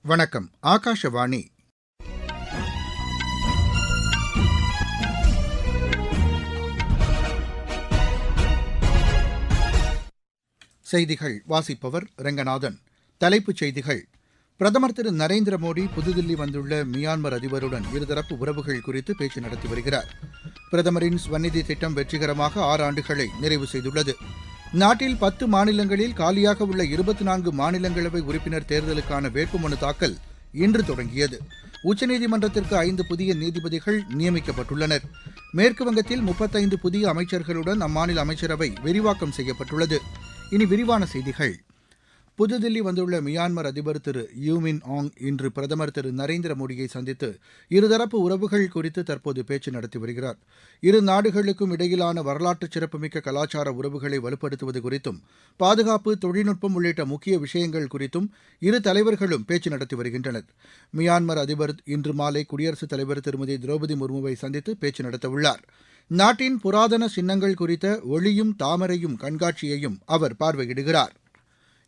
வணக்கம். ஆகாஷவாணி. செய்திகள் வாசிப்பவர் ரெங்கநாதன். தலைப்புச் செய்திகள். பிரதமர் திரு நரேந்திர மோடி புதுதில்லி வந்துள்ள மியான்மர் அதிபருடன் இருதரப்பு உறவுகள் குறித்து பேச்சு நடத்தி வருகிறார். பிரதமரின் ஸ்வநிதி திட்டம் வெற்றிகரமாக 6 ஆண்டுகளை நிறைவு செய்துள்ளது. நாட்டில் 10 மாநிலங்களில் காலியாக உள்ள 24 மாநிலங்களவை உறுப்பினர் தேர்தலுக்கான வேட்புமனு தாக்கல் இன்று தொடங்கியது. உச்சநீதிமன்றத்திற்கு 5 புதிய நீதிபதிகள் நியமிக்கப்பட்டுள்ளனர். மேற்குவங்கத்தில் 35 புதிய அமைச்சர்களுடன் அம்மாநில அமைச்சரவை விரிவாக்கம் செய்யப்பட்டுள்ளது. இனி விரிவான செய்திகள். புதுதில்லி வந்துள்ள மியான்மர் அதிபர் திரு யூ மின் ஆங் இன்று பிரதமர் திரு நரேந்திர மோடியை சந்தித்து இருதரப்பு உறவுகள் குறித்து தற்போது பேச்சு நடத்தி வருகிறார். இரு நாடுகளுக்கும் இடையிலான வரலாற்று சிறப்புமிக்க கலாச்சார உறவுகளை வலுப்படுத்துவது குறித்தும் பாதுகாப்பு, தொழில்நுட்பம் உள்ளிட்ட முக்கிய விஷயங்கள் குறித்தும் இரு தலைவர்களும் பேச்சு நடத்தி வருகின்றனர். மியான்மர் அதிபர் இன்று மாலை குடியரசுத் தலைவர் திருமதி திரௌபதி முர்முவை சந்தித்து பேச்சு நடத்தவுள்ளார். நாட்டின் புராதன சின்னங்கள் குறித்த ஒளியும் தாமரையும் கண்காட்சியையும் அவர் பார்வையிடுகிறார்.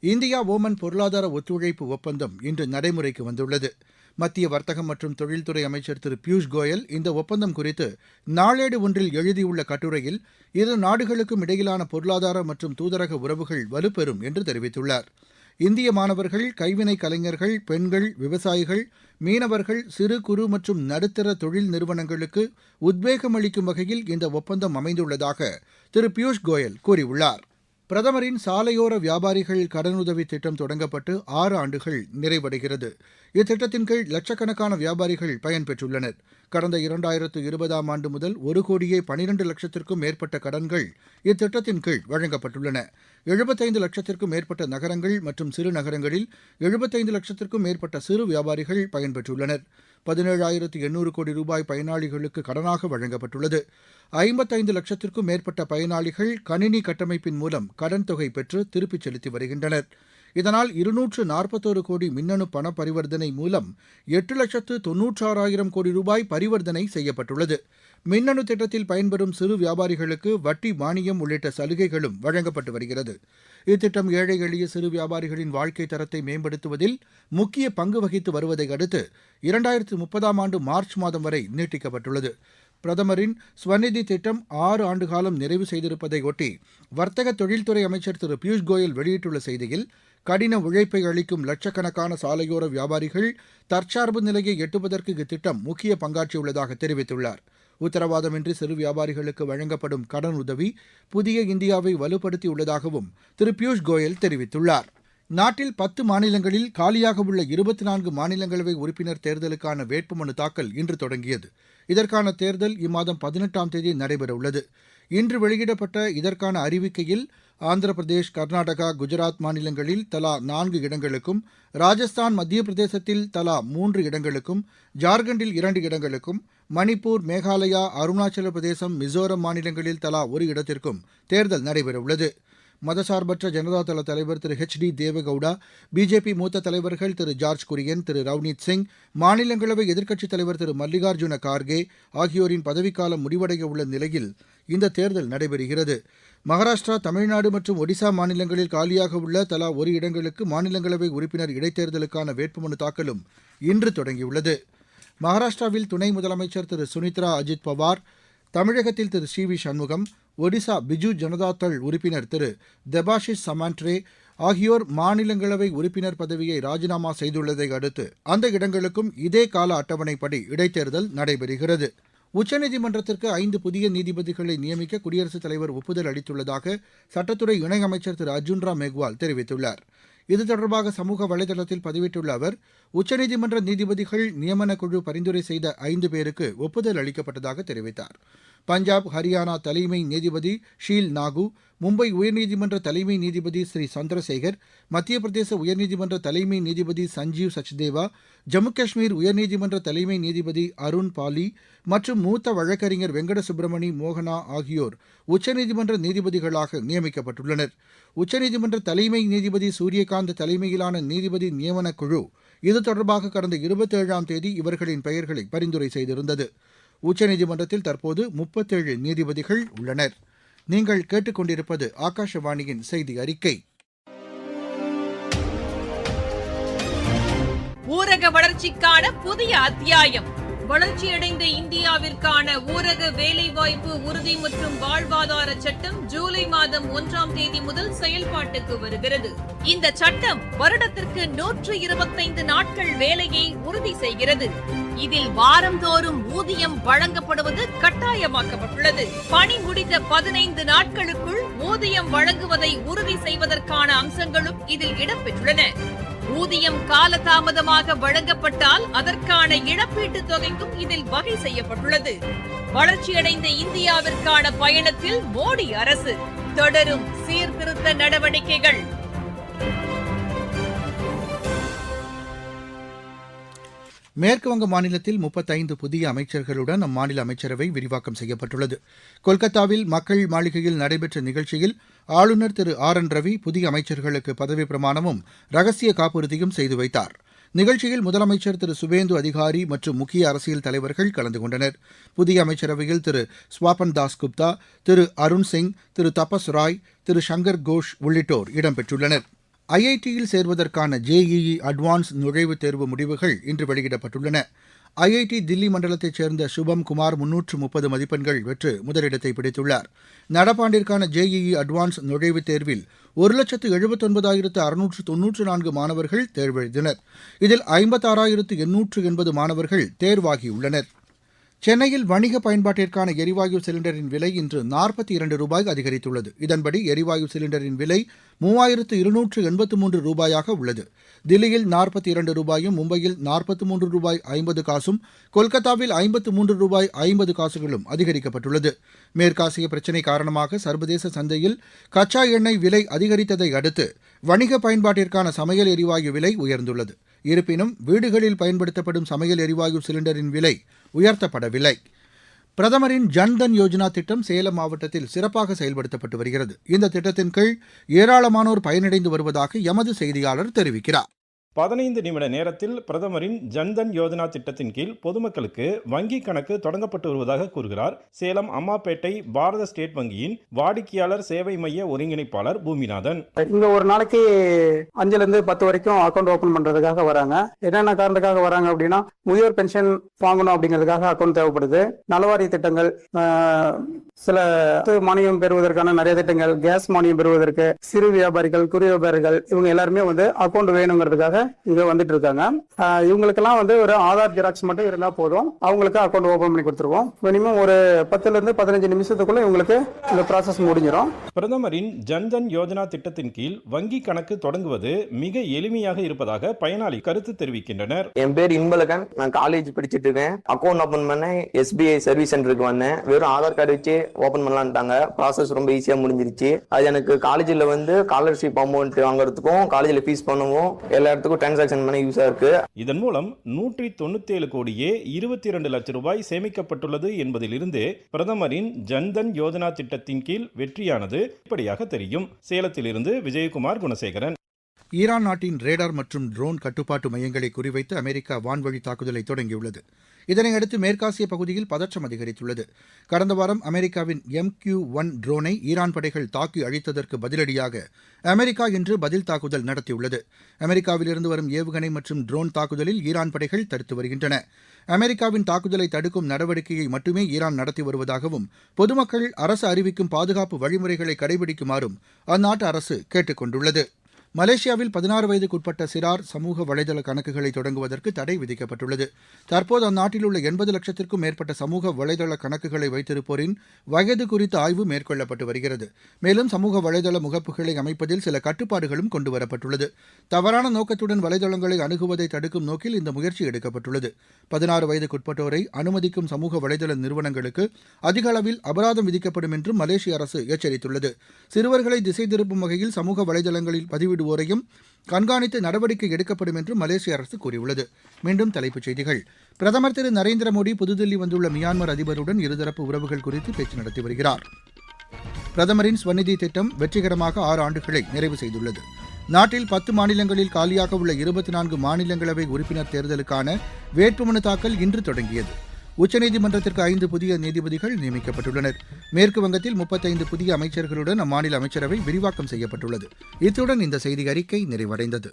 இந்தியா ஓமன் பொருளாதார ஒத்துழைப்பு ஒப்பந்தம் இன்று நடைமுறைக்கு வந்துள்ளது. மத்திய வர்த்தகம் மற்றும் தொழில்துறை அமைச்சர் திரு பியூஷ் கோயல் இந்த ஒப்பந்தம் குறித்து நாளேடு ஒன்றில் எழுதியுள்ள கட்டுரையில் இரு நாடுகளுக்கும் இடையிலான பொருளாதார மற்றும் தூதரக உறவுகள் வலுப்பெறும் என்று தெரிவித்துள்ளார். இந்திய மாணவர்கள், கைவினை கலைஞர்கள், பெண்கள், விவசாயிகள், மீனவர்கள், சிறு குறு மற்றும் நடுத்தர தொழில் நிறுவனங்களுக்கு உத்வேகம் அளிக்கும் வகையில் இந்த ஒப்பந்தம் அமைந்துள்ளதாக திரு பியூஷ் கோயல் கூறியுள்ளார். பிரதமரின் சாலையோர வியாபாரிகள் கடனுதவி திட்டம் தொடங்கப்பட்டு 6 ஆண்டுகள் நிறைவடைகிறது. இத்திட்டத்தின் கீழ் லட்சக்கணக்கான வியாபாரிகள் பயன்பெற்றுள்ளனர். கடந்த 2020ஆம் ஆண்டு முதல் 1,12,00,000க்கும் மேற்பட்ட கடன்கள் இத்திட்டத்தின் கீழ் வழங்கப்பட்டுள்ளன. 75 லட்சத்திற்கும் மேற்பட்ட நகரங்கள் மற்றும் சிறு நகரங்களில் 75 லட்சத்திற்கும் மேற்பட்ட சிறு வியாபாரிகள் பயன்பெற்றுள்ளனர். 17,800 கோடி ரூபாய் பயனாளிகளுக்கு கடனாக வழங்கப்பட்டுள்ளது. 55 லட்சத்திற்கும் மேற்பட்ட பயனாளிகள் கணினி கட்டமைப்பின் மூலம் கடன் தொகை பெற்று திருப்பிச் செலுத்தி வருகின்றனர். இதனால் 241 கோடி மின்னணு பண பரிவர்த்தனை மூலம் 8,96,000 கோடி ரூபாய் பரிவர்த்தனை செய்யப்பட்டுள்ளது. மின்னணு திட்டத்தில் பயன்பெறும் சிறு வியாபாரிகளுக்கு வட்டி மானியம் உள்ளிட்ட சலுகைகளும் வழங்கப்பட்டு வருகிறது. இத்திட்டம் ஏழை எளிய சிறு வியாபாரிகளின் வாழ்க்கை தரத்தை மேம்படுத்துவதில் முக்கிய பங்கு வகித்து வருவதை அடுத்து 2030ஆம் ஆண்டு மார்ச் மாதம் வரை நீட்டிக்கப்பட்டுள்ளது. பிரதமரின் ஸ்வநிதி திட்டம் 6 ஆண்டு காலம் நிறைவு செய்திருப்பதையொட்டி வர்த்தக தொழில்துறை அமைச்சர் திரு பியூஷ் கோயல் வெளியிட்டுள்ள செய்தியில், கடின உழைப்பை அளிக்கும் லட்சக்கணக்கான சாலையோர வியாபாரிகள் தற்சார்பு நிலையை எட்டுவதற்கு இத்திட்டம் முக்கிய பங்காற்றியுள்ளதாக தெரிவித்துள்ளார். உத்தரவாதமின்றி சிறு வியாபாரிகளுக்கு வழங்கப்படும் கடன் உதவி புதிய இந்தியாவை வலுப்படுத்தியுள்ளதாகவும் திரு பியூஷ் கோயல் தெரிவித்துள்ளார். நாட்டில் 10 மாநிலங்களில் காலியாக உள்ள 24 மாநிலங்களவை உறுப்பினர் தேர்தலுக்கான வேட்புமனு தாக்கல் இன்று தொடங்கியது. இதற்கான தேர்தல் இம்மாதம் 18ஆம் தேதி நடைபெறவுள்ளது. இன்று வெளியிடப்பட்ட இதற்கான அறிவிக்கையில் ஆந்திர பிரதேஷ், கர்நாடகா, குஜராத் மாநிலங்களில் தலா 4 இடங்களுக்கும், ராஜஸ்தான், மத்திய பிரதேசத்தில் தலா 3 இடங்களுக்கும், ஜார்க்கண்டில் 2 இடங்களுக்கும், மணிப்பூர், மேகாலயா, அருணாச்சல பிரதேசம், மிசோரம் மாநிலங்களில் தலா 1 இடத்திற்கும் தேர்தல் நடைபெறவுள்ளது. மதசார்பற்ற ஜனதாதள தலைவர் திரு HD தேவகவுடா, பிஜேபி மூத்த தலைவர்கள் திரு ஜார்ஜ் குரியன், திரு ரவ்னீத் சிங், மாநிலங்களவை எதிர்க்கட்சித் தலைவர் திரு மல்லிகார்ஜுன கார்கே ஆகியோரின் பதவிக்காலம் முடிவடைய உள்ள நிலையில் இந்த தேர்தல் நடைபெறுகிறது. மகாராஷ்டிரா, தமிழ்நாடு மற்றும் ஒடிசா மாநிலங்களில் காலியாக உள்ள தலா 1 இடங்களுக்கு மாநிலங்களவை உறுப்பினர் இடைத்தேர்தலுக்கான வேட்புமனு தாக்கலும் இன்று தொடங்கியுள்ளது. மகாராஷ்டிராவில் துணை முதலமைச்சர் திரு சுனித்ரா அஜித் பவார், தமிழகத்தில் திரு சி வி சண்முகம், ஒடிசா பிஜு ஜனதாதள் உறுப்பினர் திரு தெபாஷிஷ் சமாண்ட்ரே ஆகியோர் மாநிலங்களவை உறுப்பினர் பதவியை ராஜினாமா செய்துள்ளதை அடுத்து அந்த இடங்களுக்கும் இதே கால அட்டவணைப்படி இடைத்தேர்தல் நடைபெறுகிறது. உச்சநீதிமன்றத்திற்கு 5 புதிய நீதிபதிகளை நியமிக்க குடியரசுத் தலைவர் ஒப்புதல் அளித்துள்ளதாக சட்டத்துறை இணையமைச்சர் திரு அர்ஜுன் ராம் மேக்வால் தெரிவித்துள்ளார். இது தொடர்பாக சமூக வலைதளத்தில் பதிவிட்டுள்ள அவர், உச்சநீதிமன்ற நீதிபதிகள் நியமனக் குழு பரிந்துரை செய்த 5 பேருக்கு ஒப்புதல் அளிக்கப்பட்டதாக தெரிவித்தார். பஞ்சாப், ஹரியானா தலைமை நீதிபதி ஷீல் நாகு, மும்பை உயர்நீதிமன்ற தலைமை நீதிபதி ஸ்ரீ சந்திரசேகர், மத்திய பிரதேச உயர்நீதிமன்ற தலைமை நீதிபதி சஞ்சீவ் சச்தேவா, ஜம்மு காஷ்மீர் உயர்நீதிமன்ற தலைமை நீதிபதி அருண் பாலி மற்றும் மூத்த வழக்கறிஞர் வெங்கட சுப்பிரமணி மோகனா ஆகியோர் உச்சநீதிமன்ற நீதிபதிகளாக நியமிக்கப்பட்டுள்ளனர். உச்சநீதிமன்ற தலைமை நீதிபதி சூரியகாந்த் தலைமையிலான நீதிபதி நியமனக் குழு இது தொடர்பாக கடந்த 27ஆம் தேதி இவர்களின் பெயர்களை பரிந்துரை செய்திருந்தது. உச்சநீதிமன்றத்தில் தற்போது 37 நீதிபதிகள் உள்ளனர். நீங்கள் கேட்டுக்கொண்டிருப்பது ஆகாஷவாணியின் செய்தி அறிக்கை. ஊரக ஊரக வளர்ச்சிக்கான புதிய அத்தியாயம். வளர்ச்சியடைந்த இந்தியாவிற்கான ஊரக வேலைவாய்ப்பு உறுதி மற்றும் வாழ்வாதார சட்டம் ஜூலை மாதம் 1ஆம் தேதி முதல் செயல்பாட்டுக்கு வருகிறது. இந்த சட்டம் வருடத்திற்கு 125 நாட்கள் வேலையை உறுதி செய்கிறது. இதில் வாரந்தோறும் ஊதியம் வழங்கப்படுவது கட்டாயமாக்கப்பட்டுள்ளது. பணி முடிந்த 15 நாட்களுக்குள் ஊதியம் வழங்குவதை உறுதி செய்வதற்கான அம்சங்களும் இதில் இடம்பெற்றுள்ளன. ஊதியம் காலதாமதமாக வழங்கப்பட்டால் அதற்கான இழப்பீட்டுத் தொகைக்கும் இதில் வகை செய்யப்பட்டுள்ளது. வளர்ச்சியடைந்த இந்தியாவிற்கான பயணத்தில் மோடி அரசு தொடரும் சீர்திருத்த நடவடிக்கைகள். மேற்குவங்க மாநிலத்தில் 35 புதிய அமைச்சர்களுடன் அம்மாநில அமைச்சரவை விரிவாக்கம் செய்யப்பட்டுள்ளது. கொல்கத்தாவில் மக்கள் மாளிகையில் நடைபெற்ற நிகழ்ச்சியில் ஆளுநர் திரு ஆர் என் ரவி புதிய அமைச்சர்களுக்கு பதவிப் பிரமாணமும் ரகசிய காப்புறுதியும் செய்து வைத்தார். நிகழ்ச்சியில் முதலமைச்சர் திரு சுவேந்து அதிகாரி மற்றும் முக்கிய அரசியல் தலைவர்கள் கலந்து கொண்டனர். புதிய அமைச்சரவையில் திரு ஸ்வாபன் தாஸ் குப்தா, திரு அருண் சிங், திரு தபஸ் ராய், திரு சங்கர் கோஷ் உள்ளிட்டோர் இடம்பெற்றுள்ளனர். ஐஐடியில் சேர்வதற்கான ஜேஇஇ அட்வான்ஸ் நுழைவுத் தேர்வு முடிவுகள் இன்று வெளியிடப்பட்டுள்ளன. ஐஐடி தில்லி மண்டலத்தைச் சேர்ந்த சுபம் குமார் 330 மதிப்பெண்கள் பெற்று முதலிடத்தை பிடித்துள்ளார். நடப்பாண்டிற்கான ஜேஇஇ அட்வான்ஸ் நுழைவுத் தேர்வில் 1,79,694 மாணவர்கள் தேர்வெழுதினர். இதில் 56,880 மாணவர்கள் தேர்வாகியுள்ளனர். சென்னையில் வணிக பயன்பாட்டிற்கான எரிவாயு சிலிண்டரின் விலை இன்று 42 ரூபாய் அதிகரித்துள்ளது. இதன்படி எரிவாயு சிலிண்டரின் விலை 3,283 ரூபாயாக உள்ளது. தில்லியில் 42 ரூபாயும், மும்பையில் 43 ரூபாய் 50 காசும், கொல்கத்தாவில் 53 ரூபாய் 50 காசுகளும் அதிகரிக்கப்பட்டுள்ளது. மேற்காசிய பிரச்சினை காரணமாக சர்வதேச சந்தையில் கச்சா எண்ணெய் விலை அதிகரித்ததை அடுத்து வணிக பயன்பாட்டிற்கான சமையல் எரிவாயு விலை உயர்ந்துள்ளது. இருப்பினும் வீடுகளில் பயன்படுத்தப்படும் சமையல் எரிவாயு சிலிண்டரின் விலை உயர்த்தப்படவில்லை. பிரதமரின் ஜன்தன் யோஜனா திட்டம் சேலம் மாவட்டத்தில் சிறப்பாக செயல்படுத்தப்பட்டு வருகிறது. இந்த திட்டத்தின் கீழ் ஏராளமானோர் பயனடைந்து வருவதாக எமது செய்தியாளர் தெரிவிக்கிறார். 15 நிமிட நேரத்தில் பிரதமரின் ஜன்தன் யோஜனா திட்டத்தின் கீழ் பொதுமக்களுக்கு வங்கி கணக்கு தொடங்கப்பட்டு வருவதாக கூறுகிறார் சேலம் அம்மாப்பேட்டை பாரத ஸ்டேட் வங்கியின் வாடிக்கையாளர் சேவை மைய ஒருங்கிணைப்பாளர் பூமிநாதன். இங்க ஒரு நாளைக்கு 5ல இருந்து 10 வரைக்கும் அக்கௌண்ட் ஓபன் பண்றதுக்காக வராங்க. என்னென்ன காரணத்துக்காக வராங்க அப்படின்னா, முதியோர் பென்ஷன் வாங்கணும் அப்படிங்கிறதுக்காக அக்கௌண்ட் தேவைப்படுது. நலவாரிய திட்டங்கள், சில மானியம் பெறுவதற்கான நிறைய திட்டங்கள், கேஸ் மானியம் பெறுவதற்கு, சிறு வியாபாரிகள், குறு வியாபாரிகள், இவங்க எல்லாருமே அக்கௌண்ட் வேணுங்கிறதுக்காக இங்க வந்துட்டு இருக்காங்க. இவங்களுக்கெல்லாம் ஒரு ஆதார் ஜெராக்ஸ் மட்டும் இருந்தா போதும், அவங்களுக்கு அக்கௌண்ட் ஓபன் பண்ணி கொடுத்துருவோம். மினிமம் ஒரு 10ல இருந்து 15 நிமிஷத்துக்குள்ள இவங்களுக்கு இந்த ப்ராசஸ் முடிஞ்சிடும். பிரதமரின் ஜன்தன் யோஜனா திட்டத்தின் கீழ் வங்கி கணக்கு தொடங்குவது மிக எளிமையாக இருப்பதாக பயனாளி கருத்து தெரிவிக்கின்றனர். என் பேர் இன்பழகன், நான் காலேஜ் படிச்சுட்டு இருக்கேன். அக்கௌண்ட் ஓபன் பண்ண SBI சர்வீஸ் சென்டருக்கு வந்தேன். வெறும் ஆதார் கார்டு வச்சு ஓபன் பண்ணலான்ட்டாங்க. ப்ராசஸ் ரொம்ப ஈஸியா முடிஞ்சிருச்சு. அது எனக்கு காலேஜில் ஸ்காலர்ஷிப் அமௌண்ட் வாங்குறதுக்கும், காலேஜில் ஃபீஸ் பண்ணவும், எல்லா இடத்துக்கும் டிரான்சாக்ஷன் பண்ண யூஸா இருக்கு. இதன் மூலம் 197 கோடியே 22 லட்சம் ரூபாய் சேமிக்கப்பட்டுள்ளது என்பதிலிருந்து பிரதமரின் ஜன்தன் யோஜனா திட்டத்தின் கீழ் வெற்றியானது இப்படியாக தெரியும். சேலத்திலிருந்து விஜயகுமார் குணசேகரன். ஈரான் நாட்டின் ரேடார் மற்றும் ட்ரோன் கட்டுப்பாட்டு மையங்களை குறிவைத்து அமெரிக்கா வான்வழி தாக்குதலை தொடங்கியுள்ளது. இதனையடுத்து மேற்காசிய பகுதியில் பதற்றம் அதிகரித்துள்ளது. கடந்த வாரம் அமெரிக்காவின் MQ-1 ட்ரோனை ஈரான் படைகள் தாக்கி அழித்ததற்கு பதிலடியாக அமெரிக்கா இன்று பதில் தாக்குதல் நடத்தியுள்ளது. அமெரிக்காவிலிருந்து வரும் ஏவுகணை மற்றும் ட்ரோன் தாக்குதலில் ஈரான் படைகள் தடுத்து வருகின்றன. அமெரிக்காவின் தாக்குதலை தடுக்கும் நடவடிக்கையை மட்டுமே ஈரான் நடத்தி வருவதாகவும், பொதுமக்கள் அரசு அறிவிக்கும் பாதுகாப்பு வழிமுறைகளை கடைபிடிக்குமாறும் அந்நாட்டு அரசு கேட்டுக் கொண்டுள்ளது. மலேசியாவில் 16 வயதுக்குட்பட்ட சிறார் சமூக வலைதள கணக்குகளை தொடங்குவதற்கு தடை விதிக்கப்பட்டுள்ளது. தற்போது அந்நாட்டில் உள்ள 80 லட்சத்திற்கும் மேற்பட்ட சமூக வலைதள கணக்குகளை வைத்திருப்போரின் வயது குறித்த ஆய்வு மேற்கொள்ளப்பட்டு வருகிறது. மேலும் சமூக வலைதள முகப்புகளை அமைப்பதில் சில கட்டுப்பாடுகளும் கொண்டுவரப்பட்டுள்ளது. தவறான நோக்கத்துடன் வலைதளங்களை அணுகுவதை தடுக்கும் நோக்கில் இந்த முயற்சி எடுக்கப்பட்டுள்ளது. 16 வயதுக்குட்பட்டோரை அனுமதிக்கும் சமூக வலைதள நிறுவனங்களுக்கு அதிக அளவில் அபராதம் விதிக்கப்படும் என்றும் மலேசிய அரசு எச்சரித்துள்ளது. சிறுவர்களை திசை திருப்பும் வகையில் சமூக வலைதளங்களில் பதிவிடுவோரையும் கண்காணித்து நடவடிக்கை எடுக்கப்படும் என்றும் மலேசிய அரசு கூறியுள்ளது. மீண்டும் தலைப்புச் செய்திகள். பிரதமர் திரு நரேந்திர மோடி புதுதில்லி வந்துள்ள மியான்மர் அதிபருடன் இருதரப்பு உறவுகள் குறித்து பேச்சு நடத்தி வருகிறார். பிரதமரின் ஸ்வநிதி திட்டம் வெற்றிகரமாக 6 ஆண்டுகளை நிறைவு செய்துள்ளது. நாட்டில் 10 மாநிலங்களில் காலியாக உள்ள 24 மாநிலங்களவை உறுப்பினர் தேர்தலுக்கான வேட்புமனு தாக்கல் இன்று தொடங்கியது. உச்சநீதிமன்றத்திற்கு 5 புதிய நீதிபதிகள் நியமிக்கப்பட்டுள்ளனர். மேற்கு வங்கத்தில் 35 புதிய அமைச்சர்களுடன் அம்மாநில அமைச்சரவை விரிவாக்கம் செய்யப்பட்டுள்ளது. இத்துடன் இந்த செய்தி அறிக்கை நிறைவடைந்தது.